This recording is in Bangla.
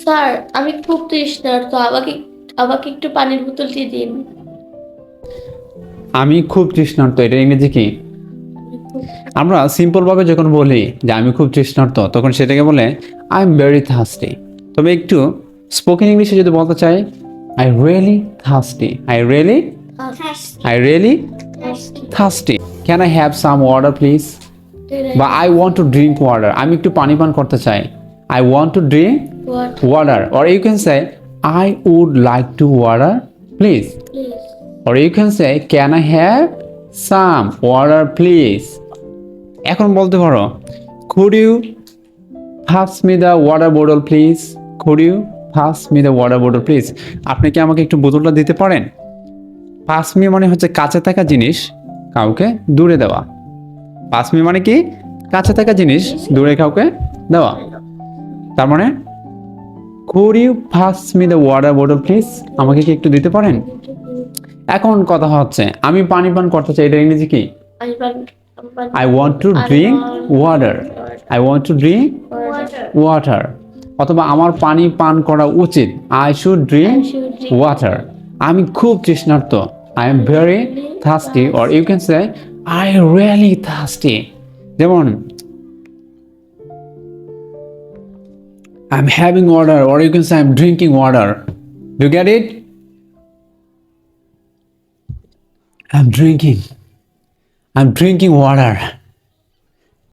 স্যার, আমি খুব তৃষ্ণার্ত, আমাকে আমাকে একটু পানির বোতলটি দিন। আমি খুব তৃষ্ণার্ত, এটা ইংরেজি কি? আমি খুব আমরা সিম্পল ভাবে যখন বলি যে আমি খুব তৃষ্ণার্ত, তখন সেটাকে বলে আই এম ভেরি থার্স্টি। তবে একটু স্পোকেন ইংলিশে যদি বলতে চাই, I really thirsty, I really I really thirsty, can I have some water please, বা I want to drink water, আমি একটু পানি পান করতে চাই, I want to drink water. Or you can say I would like to water please, please. or you can say can I have some water please। এখন বলতে পারো could you pass me the water bottle please, could you pass me the water bottle please। আপনি কি আমাকে একটু বোতলটা দিতে পারেন? pass me মানে হচ্ছে কাছে থাকা জিনিস কাউকে দূরে দেওয়া। pass me মানে কি? কাছে থাকা জিনিস দূরে কাউকে দেওয়া। তার মানে could you pass me the water bottle please, আমাকে কি একটু দিতে পারেন? এখন কথা হচ্ছে আমি পানি পান করতে চাই, এটা ইংরেজি কি? I want to drink water, I want to drink water। অথবা আমার পানি পান করা উচিত, I should drink water। আমি খুব তৃষ্ণার্ত, I am very thirsty, or you can say I really thirsty। যেমন I'm having water, or you can say I'm drinking water। Do you get it? I'm drinking water।